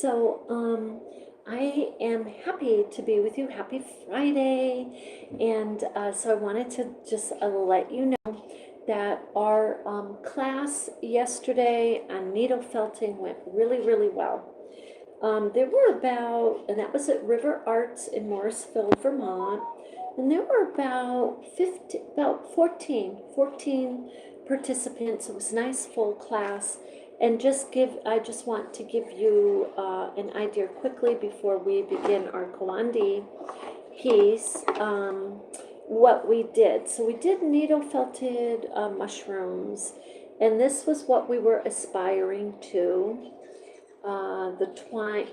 I am happy to be with you. Happy Friday. And I wanted to just let you know that our class yesterday on needle felting went really, really well. There were and that was at River Arts in Morrisville, Vermont, and there were about 14 participants. It was a nice full class. And I just want to give you an idea quickly before we begin our Kiwandi piece, what we did. So we did needle felted mushrooms, and this was what we were aspiring to. The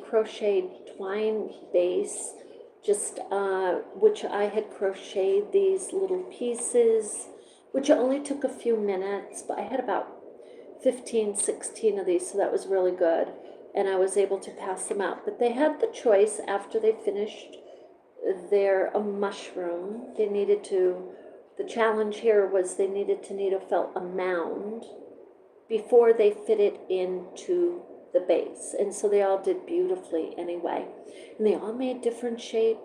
crocheted twine base, which I had crocheted these little pieces, which only took a few minutes, but I had about 15, 16 of these, so that was really good. And I was able to pass them out. But they had the choice after they finished their mushroom. The challenge here was they needed to needle felt a mound before they fit it into the base. And so they all did beautifully anyway. And they all made different shape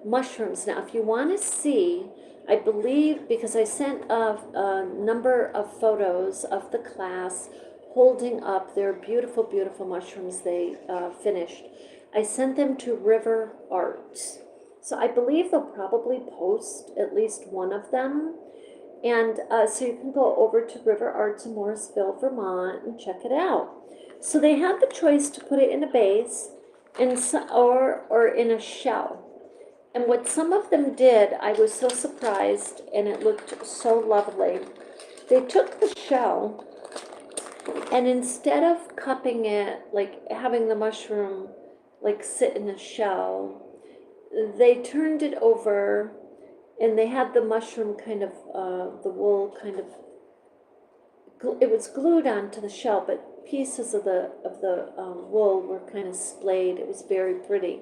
mushrooms. Now, if you want to see, I believe, because I sent a number of photos of the class holding up their beautiful, beautiful mushrooms they finished. I sent them to River Arts. So I believe they'll probably post at least one of them. And so you can go over to River Arts in Morrisville, Vermont, and check it out. So they had the choice to put it in a base or in a shell. And what some of them did, I was so surprised, and it looked so lovely. They took the shell, and instead of cupping it, like having the mushroom like sit in a shell, they turned it over, and they had the mushroom kind of, the wool kind of, it was glued onto the shell, but pieces of the wool were kind of splayed. It was very pretty.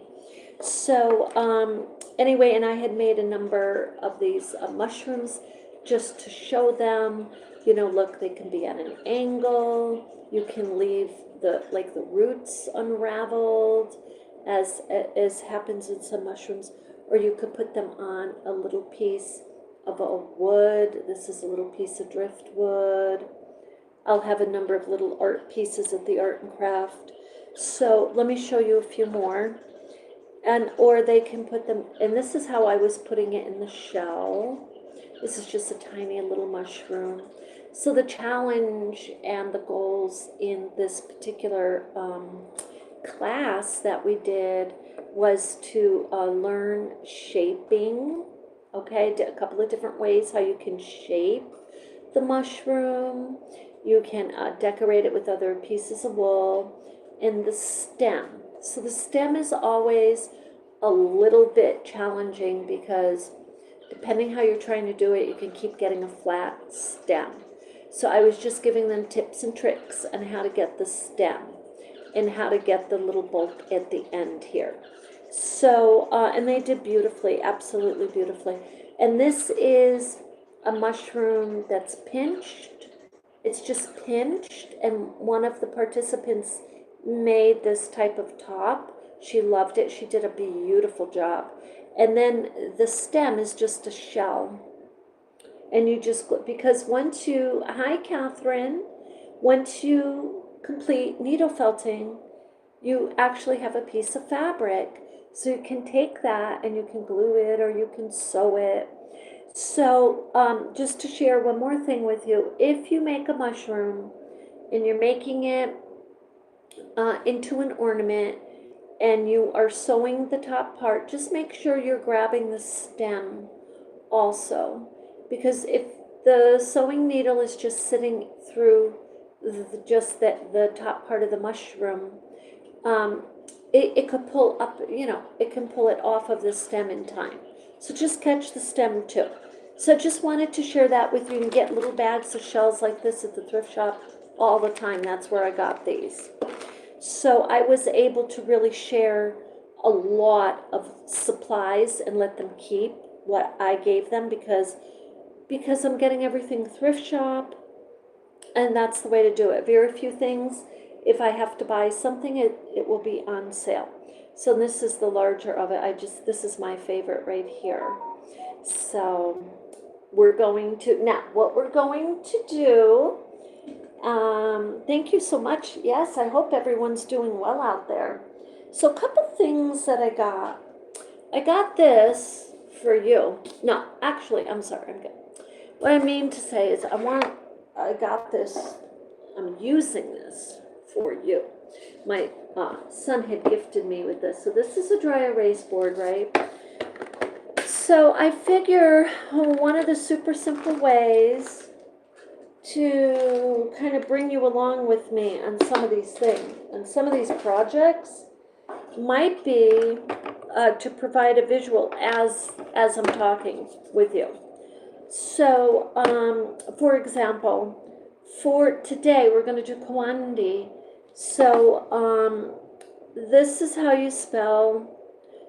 So anyway, and I had made a number of these mushrooms just to show them, look, they can be at an angle. You can leave the roots unraveled, as happens in some mushrooms, or you could put them on a little piece of a wood. This is a little piece of driftwood. I'll have a number of little art pieces at the Art and Craft. So let me show you a few more. Or they can put them, and this is how I was putting it in the shell. This is just a tiny little mushroom. So the challenge and the goals in this particular class that we did was to learn shaping. Okay, a couple of different ways how you can shape the mushroom. You can decorate it with other pieces of wool. And the stem. So the stem is always a little bit challenging because depending how you're trying to do it, you can keep getting a flat stem. So I was just giving them tips and tricks on how to get the stem and how to get the little bulk at the end here. So, and they did beautifully, absolutely beautifully. And this is a mushroom that's pinched. It's just pinched, and one of the participants made this type of top. She loved it. She did a beautiful job. And then the stem is just a shell. And you just, hi Catherine, once you complete needle felting, you actually have a piece of fabric. So you can take that and you can glue it or you can sew it. So just to share one more thing with you, if you make a mushroom and you're making it into an ornament and you are sewing the top part, just make sure you're grabbing the stem also, because if the sewing needle is just sitting through the top part of the mushroom, it could pull up, it can pull it off of the stem in time. So just catch the stem too. So I just wanted to share that with you. You can get little bags of shells like this at the thrift shop all the time. That's where I got these. So I was able to really share a lot of supplies and let them keep what I gave them because I'm getting everything thrift shop, and that's the way to do it. Very few things if I have to buy something, it will be on sale. So this is the larger of it. This is my favorite right here. So we're going to, now what we're going to do, thank you so much. Yes, I hope everyone's doing well out there. So a couple things that I got. I got this for you. No, actually, I'm sorry, I'm good. What I mean to say is I got this, I'm using this for you. My son had gifted me with this. So this is a dry erase board, right? So I figure one of the super simple ways to kind of bring you along with me on some of these things and some of these projects might be to provide a visual as I'm talking with you. So, for example, for today, we're going to do Kiwandi. So, this is how you spell,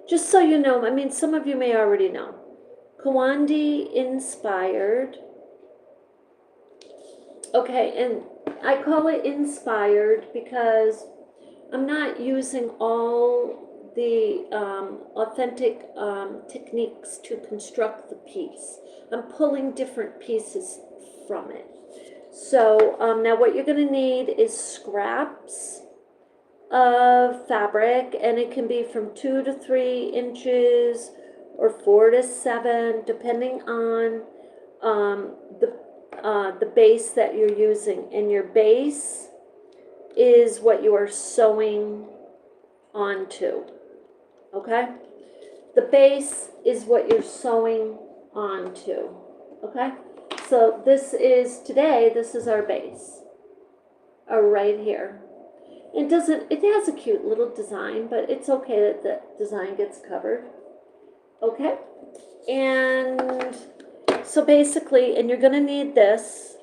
just so you know, I mean, some of you may already know. Kiwandi inspired. Okay, and I call it inspired because I'm not using all the authentic techniques to construct the piece. I'm pulling different pieces from it. So now what you're going to need is scraps of fabric, and it can be from 2 to 3 inches or 4 to 7, depending on the base that you're using. And your base is what you are sewing onto. Okay? The base is what you're sewing onto. Okay? So this is our base. Right here. It has a cute little design, but it's okay that the design gets covered. Okay? And so basically, and you're gonna need this.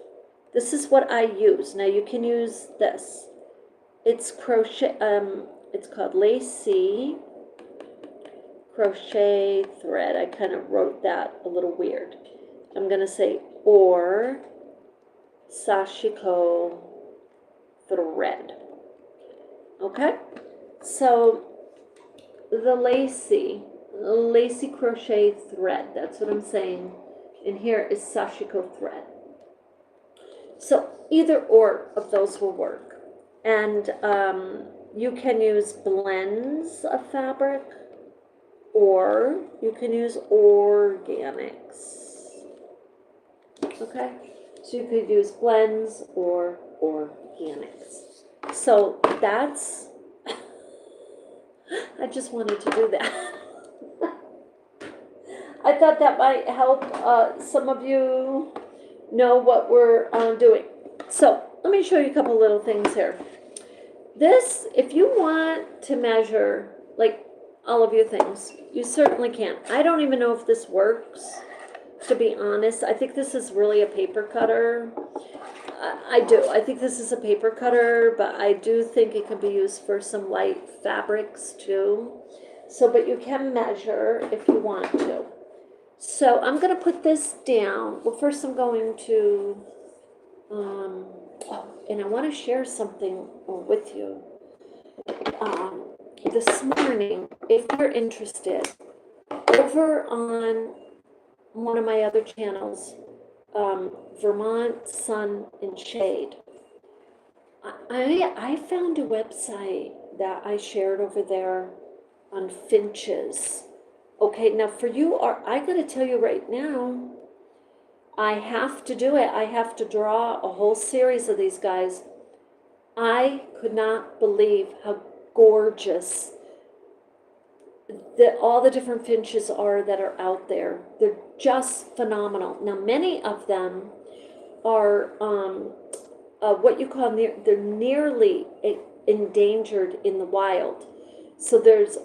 This is what I use. Now you can use this. It's crochet, it's called lacy crochet thread. I kind of wrote that a little weird. I'm going to say or sashiko thread. Okay? So the lacy crochet thread, that's what I'm saying. And here is sashiko thread. So either or of those will work. And you can use blends of fabric, or you can use organics. Okay? So you could use blends or organics. So that's, I just wanted to do that. I thought that might help some of you know what we're doing. So let me show you a couple little things here. This, if you want to measure, like all of your things, you certainly can. I don't even know if this works, to be honest. I think this is really a paper cutter. I do. I think this is a paper cutter, but I do think it can be used for some light fabrics too. So, but you can measure if you want to. So I'm going to put this down. Well, first I'm going to, and I want to share something with you. This morning, if you're interested, over on one of my other channels, Vermont Sun and Shade, I found a website that I shared over there on finches. Okay, now for you, I got to tell you right now, I have to do it. I have to draw a whole series of these guys. I could not believe how gorgeous all the different finches are that are out there. They're just phenomenal. Now, many of them are what you call they're nearly endangered in the wild. So there's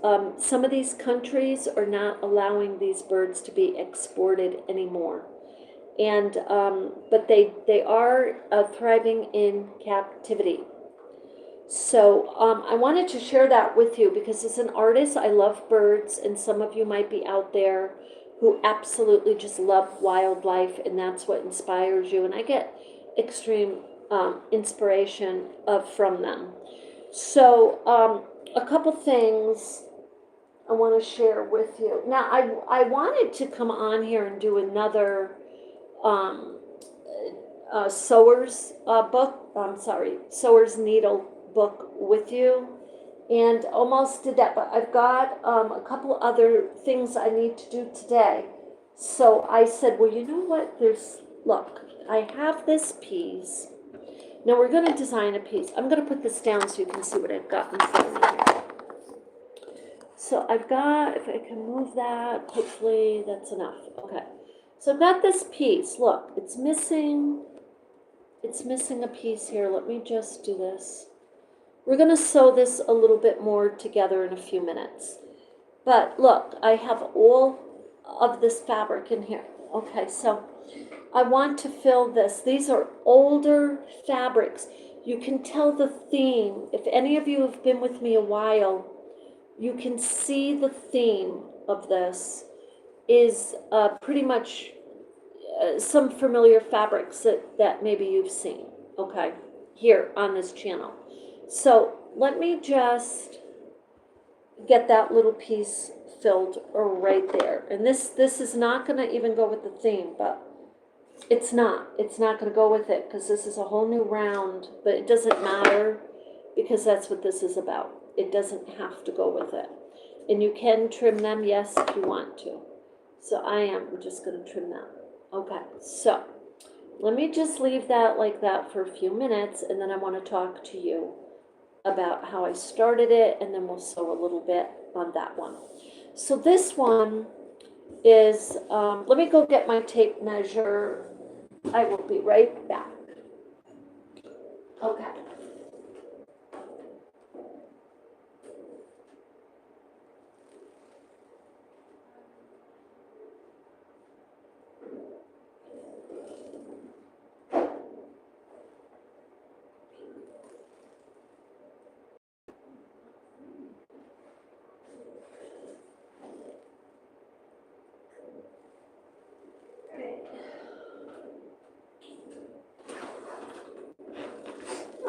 some of these countries are not allowing these birds to be exported anymore, and but they are thriving in captivity. So I wanted to share that with you because as an artist, I love birds, and some of you might be out there who absolutely just love wildlife, and that's what inspires you. And I get extreme inspiration from them. So a couple things I want to share with you. Now, I wanted to come on here and do another um, sewer's book, sewer's needle book with you, and almost did that, but I've got a couple other things I need to do today. So I said, well, you know what, look, I have this piece. Now we're going to design a piece. I'm going to put this down so you can see what I've got in front of me here. So I've got, if I can move that, hopefully that's enough. Okay. So I've got this piece. Look, it's missing a piece here. Let me just do this. We're going to sew this a little bit more together in a few minutes. But look, I have all of this fabric in here. Okay, so I want to fill this. These are older fabrics. You can tell the theme. If any of you have been with me a while, you can see the theme of this is pretty much some familiar fabrics that maybe you've seen, okay, here on this channel. So let me just get that little piece filled right there. And this is not going to even go with the theme, but it's not going to go with it because this is a whole new round, but it doesn't matter because that's what this is about. It doesn't have to go with it. And you can trim them, yes, if you want to. So I am just going to trim them. Okay, so let me just leave that like that for a few minutes, and then I want to talk to you about how I started it, and then we'll sew a little bit on that one. So this one is, let me go get my tape measure. I will be right back. Okay.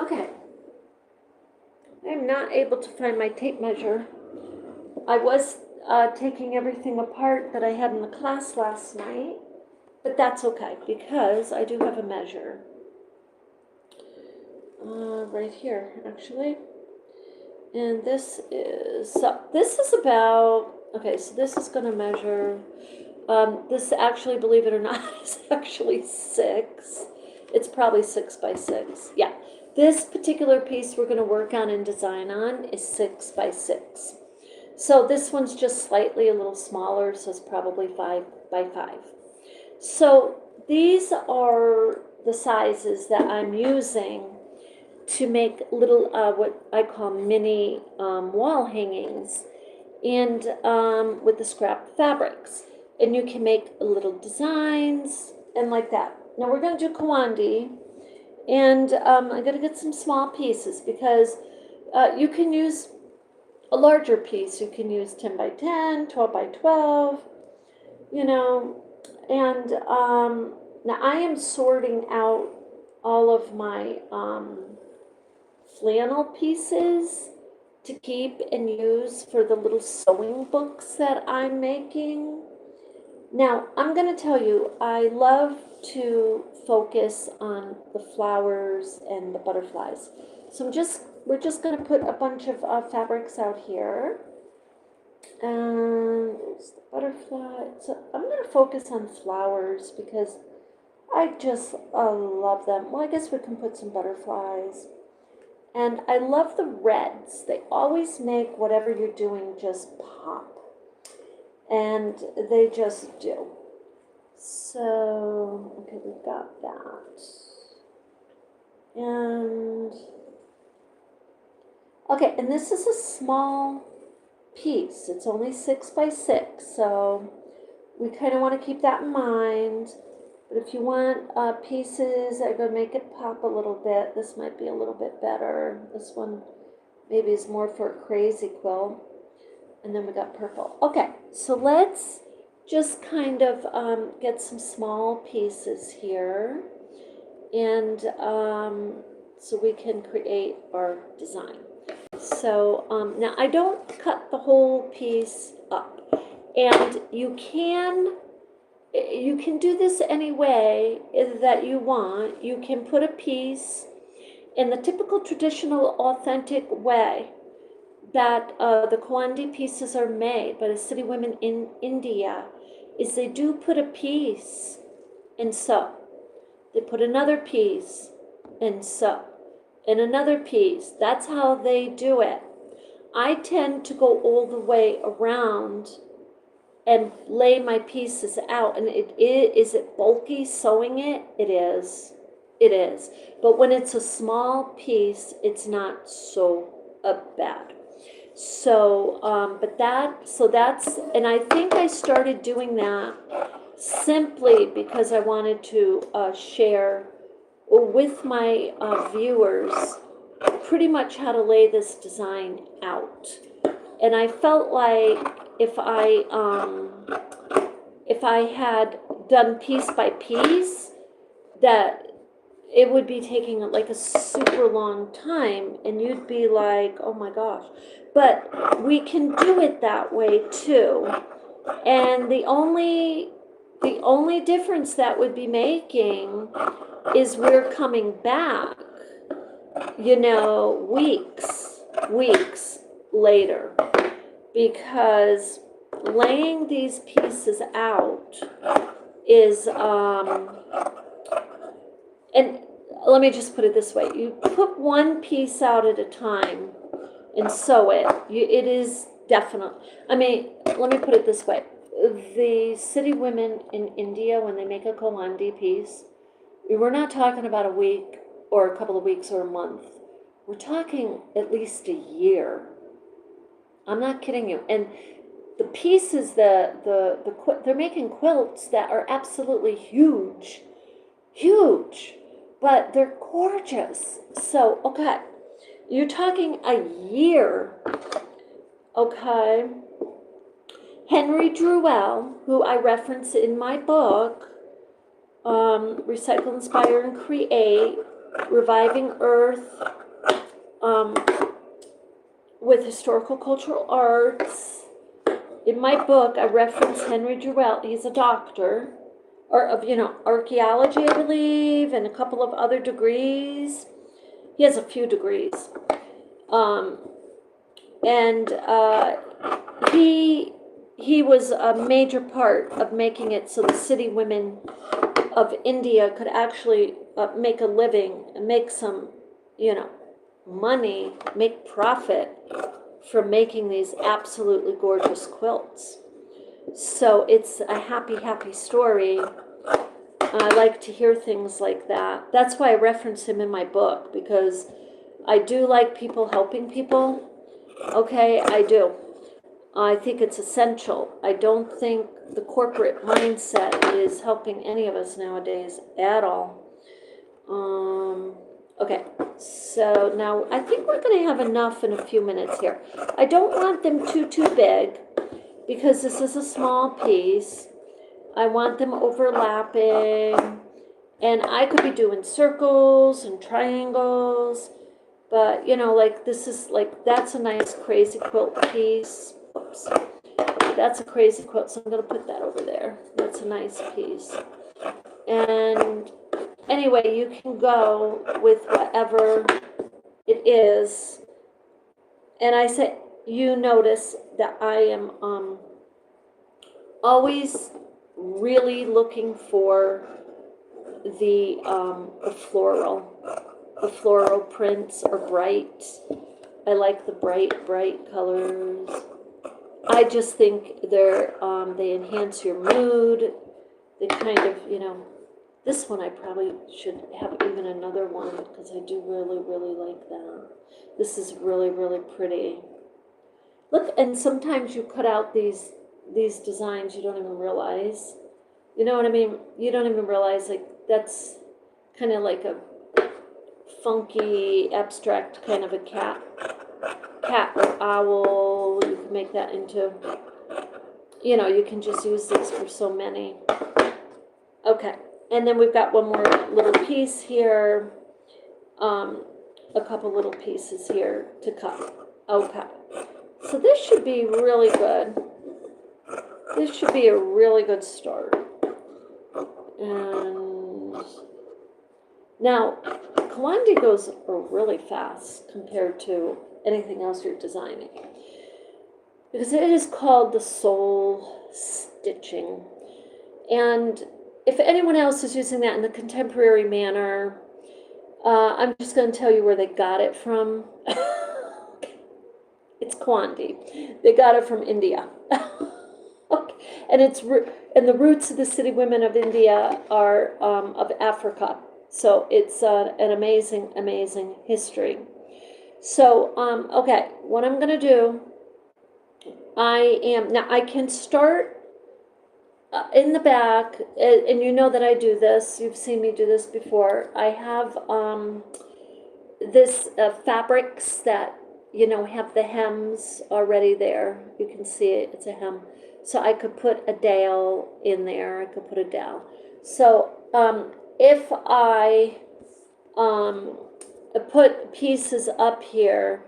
Okay. I'm not able to find my tape measure. I was taking everything apart that I had in the class last night, but that's okay because I do have a measure. Right here, actually. And this is about, okay, so this is going to measure, this actually, believe it or not, is actually 6. It's probably 6 by 6. Yeah. This particular piece we're going to work on and design on is 6 by 6. So this one's just slightly a little smaller, so it's probably 5 by 5. So these are the sizes that I'm using to make little, what I call mini wall hangings, and with the scrap fabrics. And you can make little designs and like that. Now we're going to do Kiwandi, and I'm going to get some small pieces because you can use a larger piece. You can use 10 by 10, 12 by 12, you know, and now I am sorting out all of my flannel pieces to keep and use for the little sewing books that I'm making. Now, I'm going to tell you, I love to focus on the flowers and the butterflies. So we're just going to put a bunch of fabrics out here. And there's the butterfly. So I'm going to focus on flowers because I just love them. Well, I guess we can put some butterflies. And I love the reds. They always make whatever you're doing just pop. And they just do. So, okay, we've got that. And, okay, and this is a small piece. It's only 6 by 6, so we kind of want to keep that in mind. But if you want pieces that are going to make it pop a little bit, this might be a little bit better. This one maybe is more for a crazy quilt. And then we got purple. Okay, so let's just kind of get some small pieces here. and so we can create our design. So now I don't cut the whole piece up, and you can do this any way that you want. You can put a piece in the typical traditional authentic way that the Kiwandi pieces are made by the city women in India, is they do put a piece and sew. They put another piece and sew, and another piece. That's how they do it. I tend to go all the way around and lay my pieces out. And is it bulky sewing it? It is. It is. But when it's a small piece, it's not so bad. So, and I think I started doing that simply because I wanted to share with my viewers pretty much how to lay this design out. And I felt like if I had done piece by piece, that it would be taking like a super long time, and you'd be like, oh my gosh. But we can do it that way too. And the only difference that would be making is we're coming back, weeks later, because laying these pieces out is, and let me just put it this way, you put one piece out at a time and sew it. It is definite. I mean, let me put it this way. The city women in India, when they make a Kiwandi piece, we're not talking about a week or a couple of weeks or a month. We're talking at least a year. I'm not kidding you. And the pieces, they're making quilts that are absolutely huge, but they're gorgeous. So, okay, you're talking a year, okay? Henry Drewell, who I reference in my book, Recycle, Inspire, and Create, Reviving Earth with Historical Cultural Arts. In my book, I reference Henry Drewell. He's a doctor, or of archaeology, I believe, and a couple of other degrees. He has a few degrees, and he was a major part of making it so the city women of India could actually make a living and make some, money, make profit from making these absolutely gorgeous quilts. So it's a happy story. I like to hear things like that. That's why I reference him in my book, because I do like people helping people. Okay, I do. I think it's essential. I don't think the corporate mindset is helping any of us nowadays at all. Okay, so now I think we're going to have enough in a few minutes here. I don't want them too big, because this is a small piece. I want them overlapping, and I could be doing circles and triangles, but like this is like, that's a nice crazy quilt piece. Oops. That's a crazy quilt, so I'm going to put that over there. That's a nice piece. And anyway, you can go with whatever it is. And I say, you notice that I am always really looking for the floral prints are bright. I like the bright colors. I just think they enhance your mood. They kind of, this one I probably should have even another one, because I do really like that. This is really pretty. Look, and sometimes you cut out these designs, you don't even realize. You know what I mean? You don't even realize, like, that's kind of like a funky, abstract kind of a cat or owl. You can make that into, you can just use these for so many. Okay, And then we've got one more little piece here, a couple little pieces here to cut. Okay, so this should be really good. This should be a really good start. And now, Kiwandi goes really fast compared to anything else you're designing, because it is called the soul stitching. And if anyone else is using that in the contemporary manner, I'm just going to tell you where they got it from. It's Kiwandi. They got it from India. Okay. And the roots of the city women of India are of Africa. So it's an amazing, amazing history. So, okay, what I'm going to do, now I can start in the back, and you know that I do this. You've seen me do this before. I have this fabrics that, you know, have the hems already there. You can see it, it's a hem. So I could put a dowel in there. I could put a dowel. So if I put pieces up here,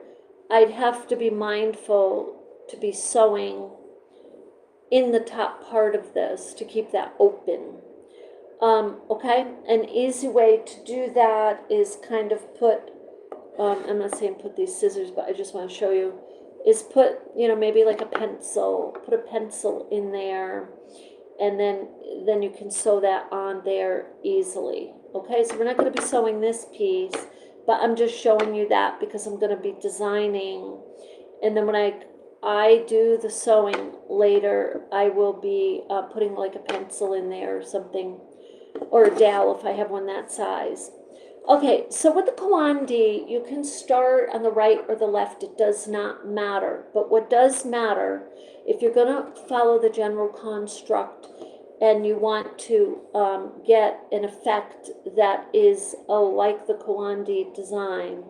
I'd have to be mindful to be sewing in the top part of this to keep that open. Okay, an easy way to do that is kind of put, I'm not saying put these scissors, but I just want to show you, is put, you know, maybe like a pencil, put a pencil in there, and then you can sew that on there easily. Okay, so we're not going to be sewing this piece, but I'm just showing you that because I'm going to be designing, and then when I do the sewing later, I will be putting like a pencil in there or something, or a dowel if I have one that size. Okay, so with the Kiwandi, you can start on the right or the left. It does not matter. But what does matter, if you're going to follow the general construct and you want to get an effect that is like the Kiwandi design,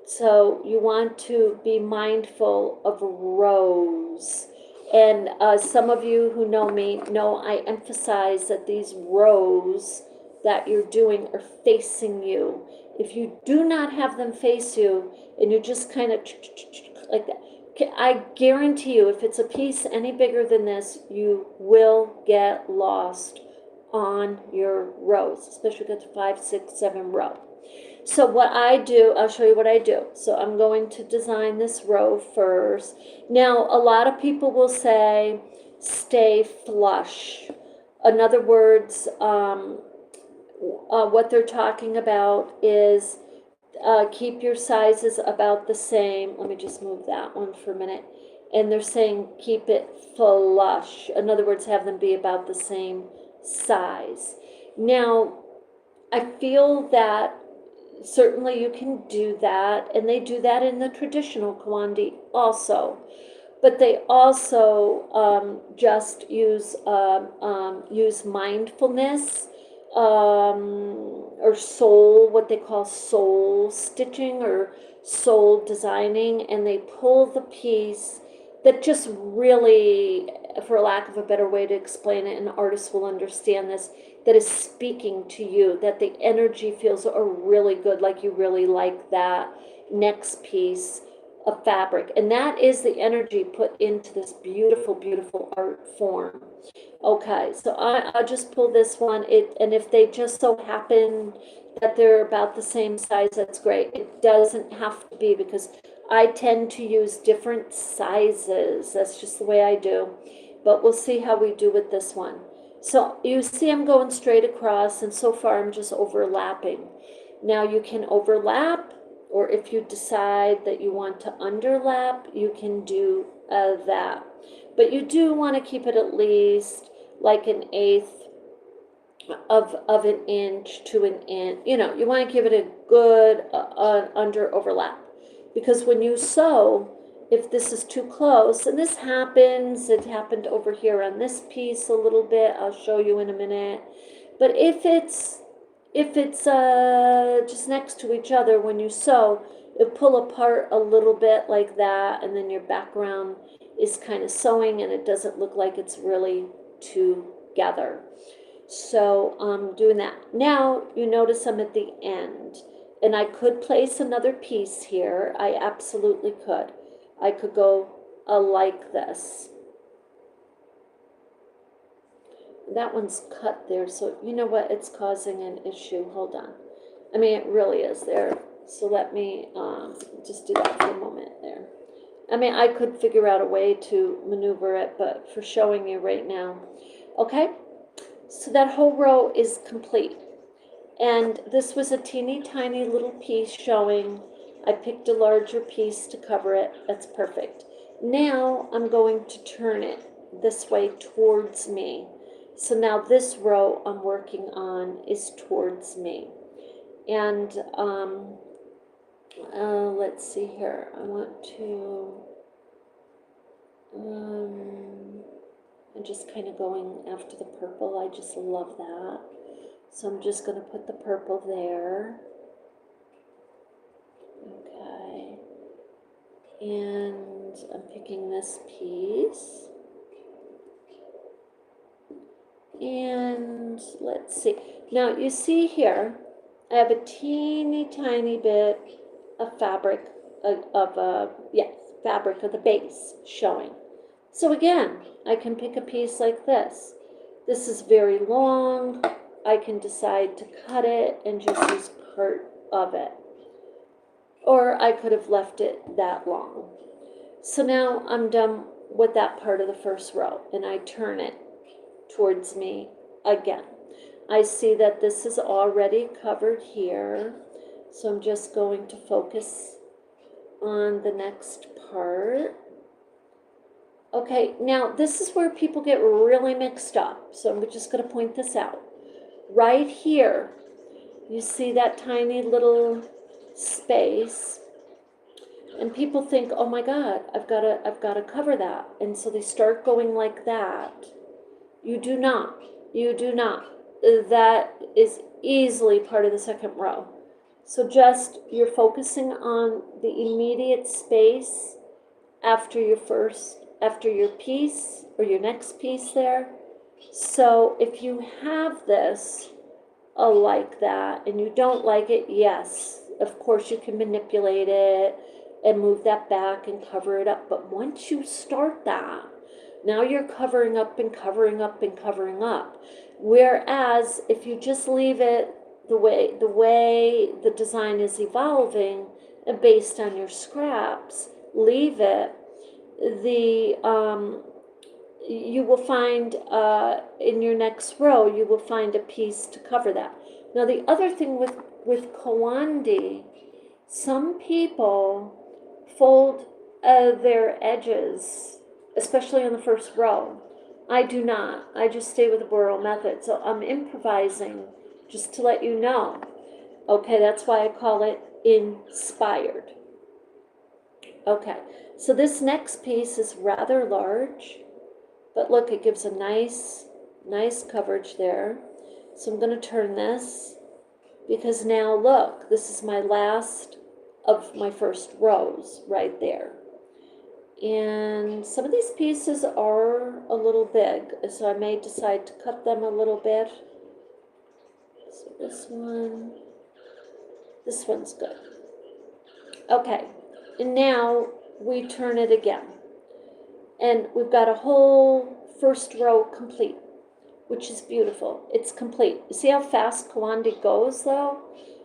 so you want to be mindful of rows. And some of you who know me know I emphasize that these rows that you're doing are facing you. If you do not have them face you and you just kind of like that, I guarantee you, if it's a piece any bigger than this, you will get lost on your rows, especially if it's 5, 6, 7 row. So what I do, I'll show you what I do. So I'm going to design this row first. Now, a lot of people will say, stay flush. In other words, what they're talking about is keep your sizes about the same. Let me just move that one for a minute. And they're saying keep it flush. In other words, have them be about the same size. Now, I feel that certainly you can do that, and they do that in the traditional Kiwandi also. But they also just use mindfulness or soul, what they call soul stitching or soul designing, and they pull the piece that just really, for lack of a better way to explain it, and artists will understand this, that is speaking to you, that the energy feels are really good, like you really like that next piece of fabric. And that is the energy put into this beautiful, beautiful art form. Okay, so I'll just pull this one, and if they just so happen that they're about the same size, that's great. It doesn't have to be, because I tend to use different sizes. That's just the way I do. But we'll see how we do with this one. So you see I'm going straight across, and so far I'm just overlapping. Now you can overlap, or if you decide that you want to underlap, you can do that. But you do want to keep it at least like 1/8 of an inch to an inch. You know, you want to give it a good under overlap. Because when you sew, if this is too close, and this happens, it happened over here on this piece a little bit, I'll show you in a minute. But if it's just next to each other when you sew, it'll pull apart a little bit like that, and then your background is kind of sewing and it doesn't look like it's really together. So I'm doing that. Now you notice I'm at the end, and I could place another piece here. I absolutely could. I could go like this. That one's cut there, so you know what? It's causing an issue. Hold on. I mean, it really is there. So let me just do that for a moment there. I mean, I could figure out a way to maneuver it, but for showing you right now. Okay, so that whole row is complete. And this was a teeny tiny little piece showing. I picked a larger piece to cover it. That's perfect. Now I'm going to turn it this way towards me. So now this row I'm working on is towards me. And let's see here. I want to, I'm just kind of going after the purple. I just love that. So I'm just going to put the purple there. Okay. And I'm picking this piece. And let's see. Now you see here, I have a teeny tiny bit of fabric fabric of the base showing. So again, I can pick a piece like this. This is very long. I can decide to cut it and just use part of it. Or I could have left it that long. So now I'm done with that part of the first row, and I turn it towards me again. I see that this is already covered here, so I'm just going to focus on the next part. Okay, now this is where people get really mixed up, so I'm just going to point this out. Right here, you see that tiny little space, and people think, oh my God, I've got to cover that, and so they start going like that. You do not. You do not. That is easily part of the second row. So just, you're focusing on the immediate space after your piece or your next piece there. So if you have this like that and you don't like it, yes, of course you can manipulate it and move that back and cover it up. But once you start that, now you're covering up and covering up and covering up. Whereas if you just leave it the way the design is evolving and based on your scraps, leave it, you will find in your next row, you will find a piece to cover that. Now the other thing with Kiwandi, some people fold their edges, especially on the first row. I do not. I just stay with the Burrow method. So I'm improvising just to let you know. Okay, that's why I call it inspired. Okay, so this next piece is rather large, but look, it gives a nice coverage there. So I'm going to turn this, because now look, this is my last of my first rows right there. And some of these pieces are a little big, so I may decide to cut them a little bit. So this one's good. Okay, and now we turn it again. And we've got a whole first row complete, which is beautiful. It's complete. You see how fast Kiwandi goes though?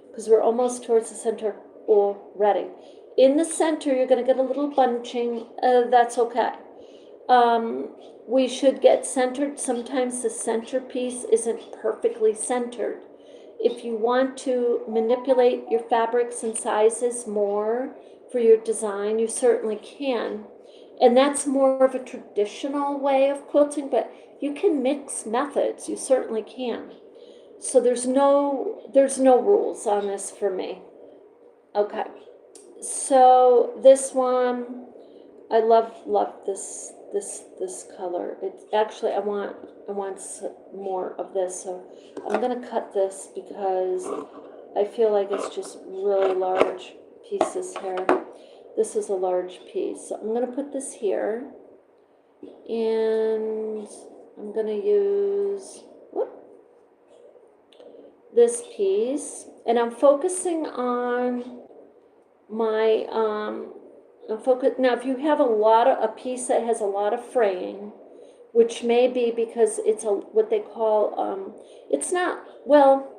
Because we're almost towards the center already. In the center, you're going to get a little bunching. That's okay. We should get centered. Sometimes the centerpiece isn't perfectly centered. If you want to manipulate your fabrics and sizes more for your design, you certainly can. And that's more of a traditional way of quilting, but you can mix methods. You certainly can. So there's no rules on this for me. Okay. So this one, I love this color. It's actually, I want more of this, so I'm gonna cut this because I feel like it's just really large pieces here. This is a large piece, so I'm gonna put this here, and I'm gonna use, whoop, this piece, and I'm focusing on my, now if you have a piece that has a lot of fraying, which may be because it's what they call, it's not, well,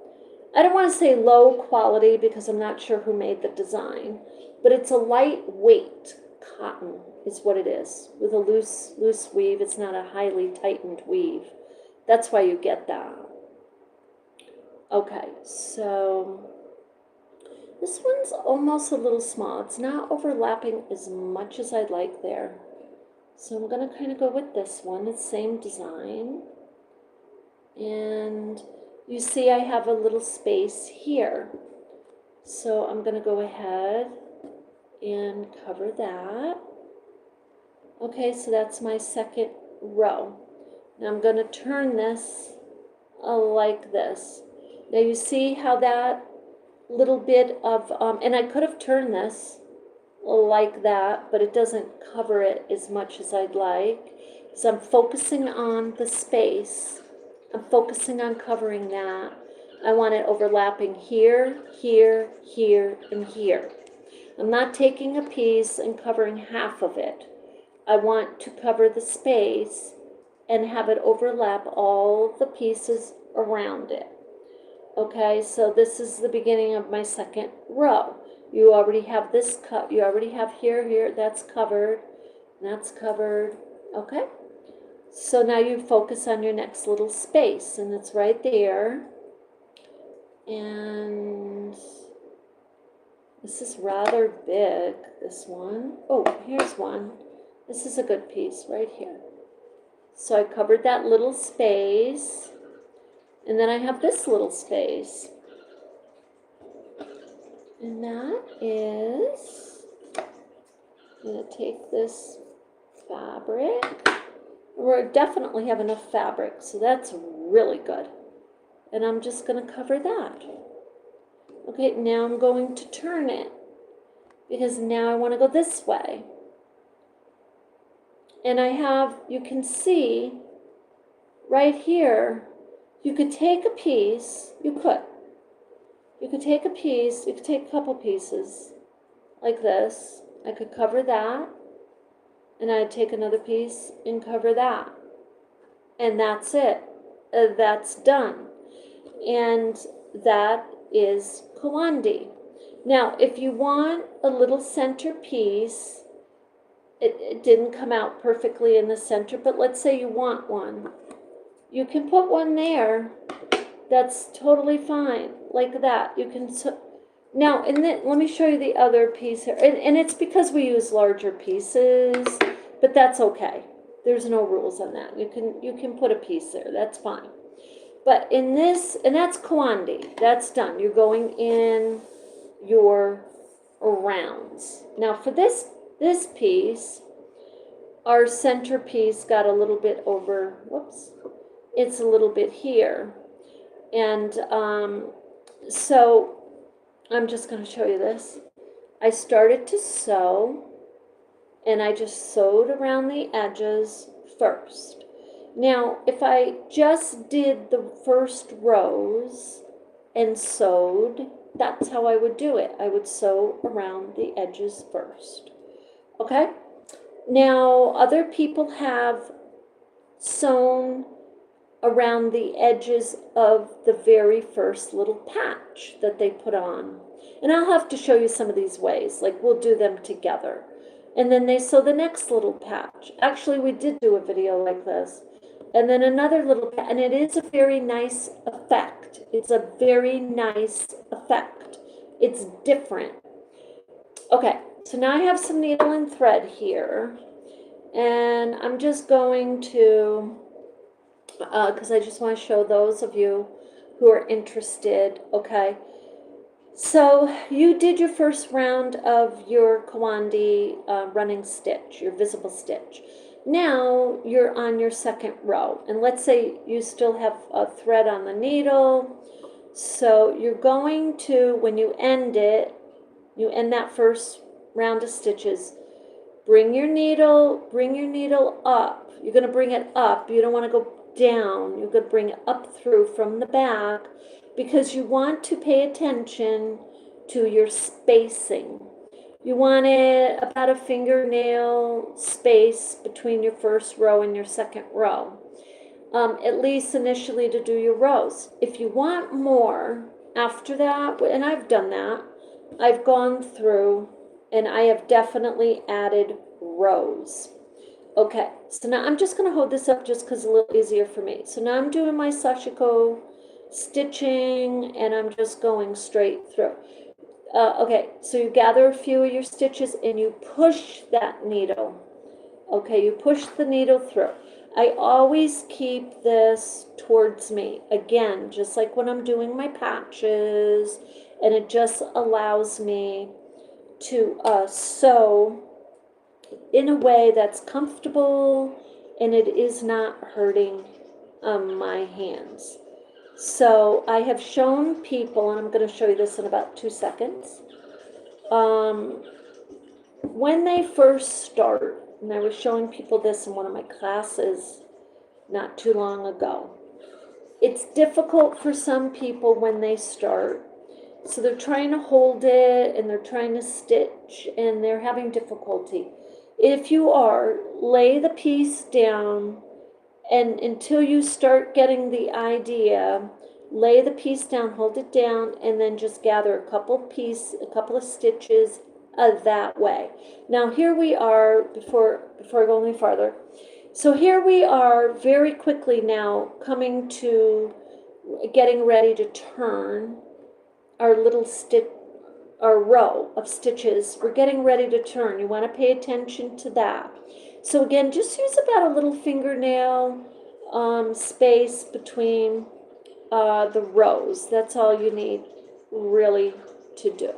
I don't want to say low quality because I'm not sure who made the design, but it's a lightweight cotton is what it is, with a loose weave. It's not a highly tightened weave. That's why you get that. Okay, so this one's almost a little small. It's not overlapping as much as I'd like there. So I'm going to kind of go with this one. It's same design. And you see I have a little space here. So I'm going to go ahead and cover that. Okay, so that's my second row. Now I'm going to turn this like this. Now you see how that little bit of, and I could have turned this like that, but it doesn't cover it as much as I'd like. So I'm focusing on the space. I'm focusing on covering that. I want it overlapping here, here, here, and here. I'm not taking a piece and covering half of it. I want to cover the space and have it overlap all the pieces around it. Okay, so this is the beginning of my second row. You already have this cut. You already have here, that's covered, that's covered. Okay, so now you focus on your next little space, and it's right there. And this is rather big, this one. Oh, here's one. This is a good piece right here. So I covered that little space. And then I have this little space. And that is, I'm going to take this fabric. We definitely have enough fabric, so that's really good. And I'm just going to cover that. Okay, now I'm going to turn it, because now I want to go this way. And I have, you can see right here, you could take a piece, you could take a piece, you could take a couple pieces like this. I could cover that, and I'd take another piece and cover that. And that's it. That's done. And that is Kiwandi. Now, if you want a little center piece, it didn't come out perfectly in the center, but let's say you want one. You can put one there. That's totally fine, like that. You can, now, and then, let me show you the other piece here. And it's because we use larger pieces, but that's okay. There's no rules on that. You can put a piece there. That's fine. But in this, and that's Kiwandi. That's done. You're going in your rounds. Now for this piece, our center piece got a little bit over, whoops, it's a little bit here. And so I'm just going to show you this. I started to sew, and I just sewed around the edges first. Now, if I just did the first rows and sewed, that's how I would do it. I would sew around the edges first. Okay? Now, other people have sewn around the edges of the very first little patch that they put on. And I'll have to show you some of these ways, like we'll do them together. And then they sew the next little patch. Actually, we did do a video like this. And then another little patch, and it is a very nice effect. It's a very nice effect. It's different. Okay, so now I have some needle and thread here. And I'm just going to, because I just want to show those of you who are interested, okay? So you did your first round of your Kiwandi running stitch, your visible stitch. Now you're on your second row, and let's say you still have a thread on the needle. So you're going to, when you end it, you end that first round of stitches, bring your needle up. You're going to bring it up. You don't want to go down. You're going to bring it up through from the back, because you want to pay attention to your spacing. You want it about a fingernail space between your first row and your second row, at least initially to do your rows. If you want more after that, and I've done that, I've gone through and I have definitely added rows. Okay, so now I'm just going to hold this up just because it's a little easier for me. So now I'm doing my sashiko stitching and I'm just going straight through. Okay, so you gather a few of your stitches and you push that needle. Okay, you push the needle through. I always keep this towards me. Again, just like when I'm doing my patches, and it just allows me to sew in a way that's comfortable and it is not hurting my hands. So I have shown people, and I'm going to show you this in about 2 seconds, when they first start, and I was showing people this in one of my classes not too long ago. It's difficult for some people when they start. So they're trying to hold it and they're trying to stitch and they're having difficulty. If you are, lay the piece down and until you start getting the idea, lay the piece down, hold it down, and then just gather a couple of stitches that way. Now here we are, before I go any farther, so here we are very quickly now coming to getting ready to turn our little stitch, our row of stitches. We're getting ready to turn. You want to pay attention to that. So again, just use about a little fingernail space between the rows. That's all you need really to do.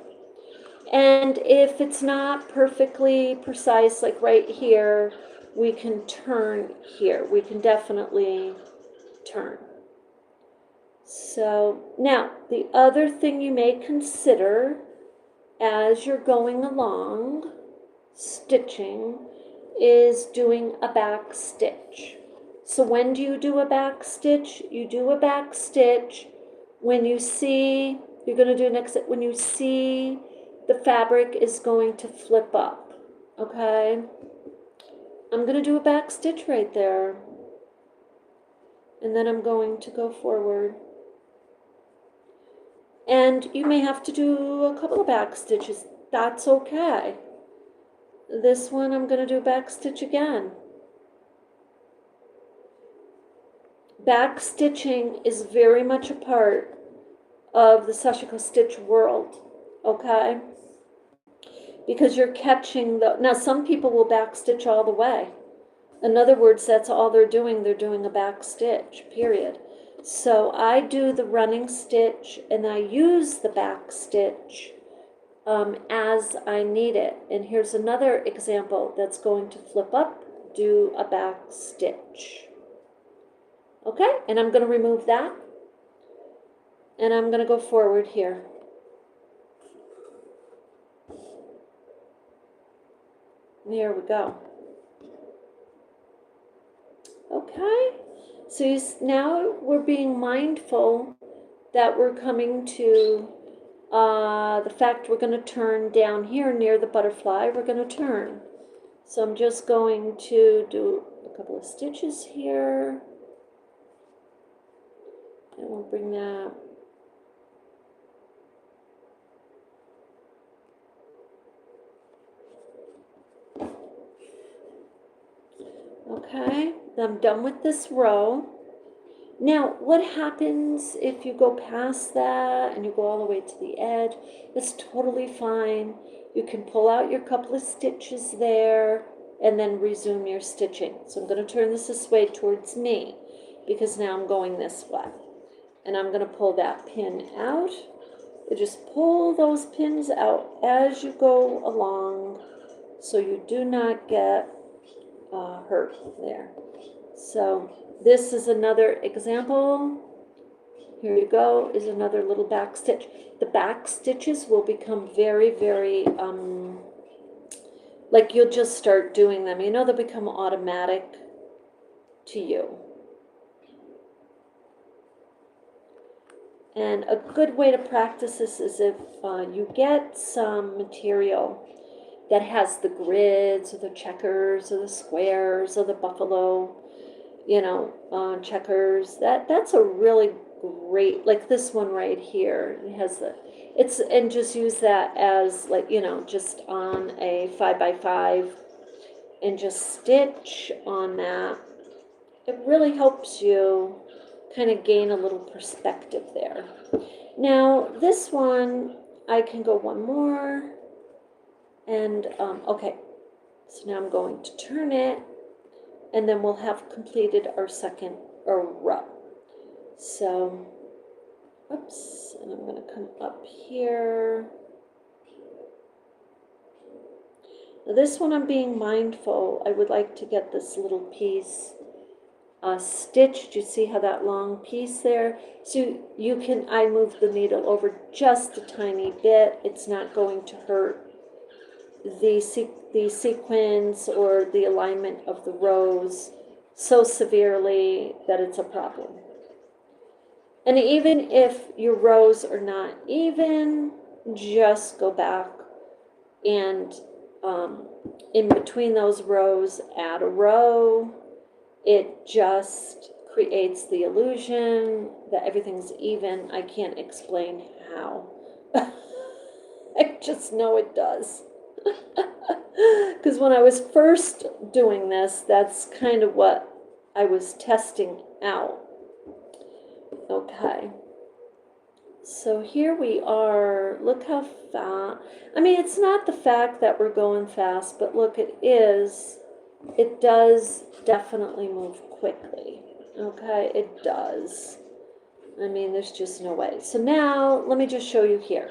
And if it's not perfectly precise, like right here, we can turn here. We can definitely turn. So now the other thing you may consider as you're going along stitching is doing a back stitch. So when do you do a back stitch? You do a back stitch when you see, you're going to do next, when you see the fabric is going to flip up. Okay? I'm going to do a back stitch right there. And then I'm going to go forward. And you may have to do a couple of back stitches. That's okay. This one I'm going to do a back stitch again. Back stitching is very much a part of the sashiko stitch world, okay? Because you're catching the, now some people will back stitch all the way. In other words, that's all they're doing a back stitch, period. So I do the running stitch and I use the back stitch as I need it. And here's another example that's going to flip up, do a back stitch. Okay, and I'm going to remove that and I'm going to go forward here. There we go. Okay, so now we're being mindful that we're coming to the fact we're going to turn down here near the butterfly. We're going to turn. So I'm just going to do a couple of stitches here. And we'll bring that. Okay, I'm done with this row. Now, what happens if you go past that and you go all the way to the edge? It's totally fine. You can pull out your couple of stitches there and then resume your stitching. So I'm going to turn this way towards me because now I'm going this way. And I'm going to pull that pin out. You just pull those pins out as you go along so you do not get hurt there. So this is another example. Here you go, is another little back stitch. The back stitches will become very, very, like you'll just start doing them. You know, they'll become automatic to you. And a good way to practice this is if you get some material that has the grids or the checkers or the squares or the buffalo, checkers. That's a really great, like this one right here. It has and just use that as like, just on a 5x5 and just stitch on that. It really helps you kind of gain a little perspective there. Now this one, I can go one more, and okay, so now I'm going to turn it, and then we'll have completed our second row. So, oops, and I'm going to come up here. Now this one I'm being mindful. I would like to get this little piece stitched. You see how that long piece there? So I move the needle over just a tiny bit. It's not going to hurt the sequins or the alignment of the rows so severely that it's a problem. And even if your rows are not even, just go back and in between those rows, add a row. It just creates the illusion that everything's even. I can't explain how. I just know it does. Because when I was first doing this, that's kind of what I was testing out. Okay. So here we are. Look how fast. I mean, it's not the fact that we're going fast, but look, it is. It does definitely move quickly. Okay, it does. I mean, there's just no way. So now, let me just show you here.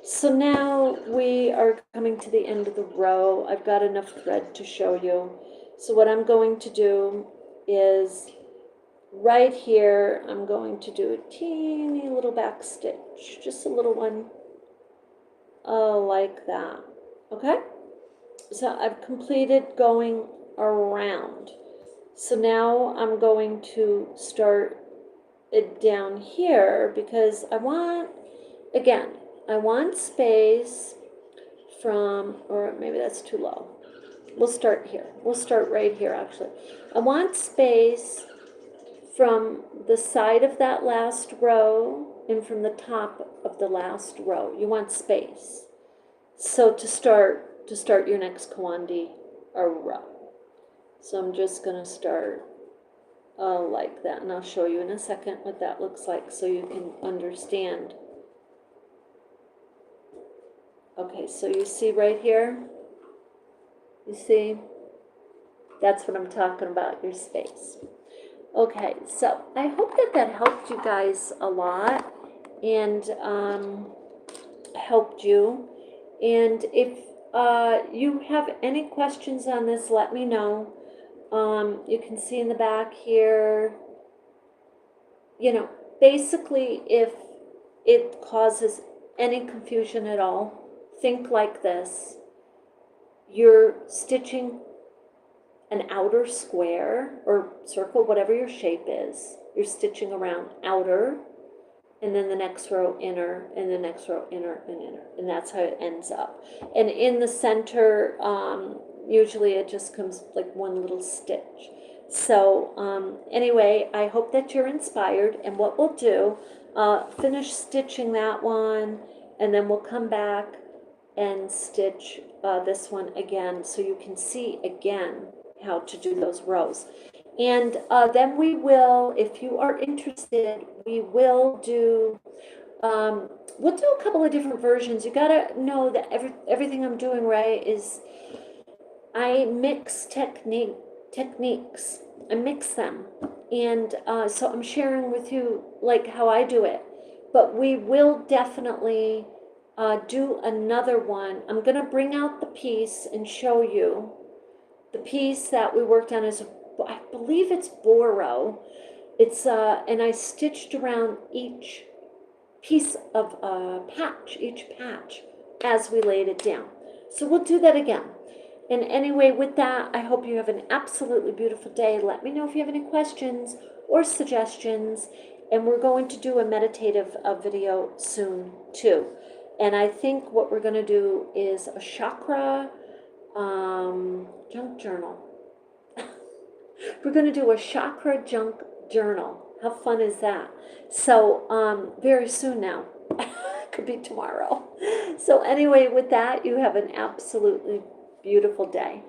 So now we are coming to the end of the row. I've got enough thread to show you. So what I'm going to do is right here, I'm going to do a teeny little back stitch, just a little one, like that. Okay, so I've completed going around. So now I'm going to start it down here because I want space from, or maybe that's too low. We'll start here. We'll start right here, actually. I want space from the side of that last row and from the top of the last row. You want space. So to start your next Kiwandi row. So I'm just going to start like that, and I'll show you in a second what that looks like so you can understand. Okay, so you see right here? You see? That's what I'm talking about, your space. Okay, so I hope that helped you guys a lot and helped you. And if you have any questions on this, let me know. You can see in the back here, basically if it causes any confusion at all, think like this. You're stitching an outer square or circle, whatever your shape is. You're stitching around outer, and then the next row inner, and the next row inner and inner, and that's how it ends up. And in the center, usually it just comes like one little stitch. So anyway, I hope that you're inspired, and what we'll do, finish stitching that one, and then we'll come back and stitch this one again so you can see again how to do those rows. And then we will, if you are interested, we will do, we'll do a couple of different versions. You gotta know that everything I'm doing right is I mix techniques. I mix them. And so I'm sharing with you like how I do it. But we will definitely do another one. I'm gonna bring out the piece and show you. The piece that we worked on is, I believe it's Boro. It's, and I stitched around each piece of each patch as we laid it down. So we'll do that again. And anyway, with that, I hope you have an absolutely beautiful day. Let me know if you have any questions or suggestions. And we're going to do a meditative video soon too. And I think what we're going to do is a chakra junk journal. We're going to do a chakra junk journal. How fun is that? So very soon now. Could be tomorrow. So anyway, with that, you have an absolutely beautiful day.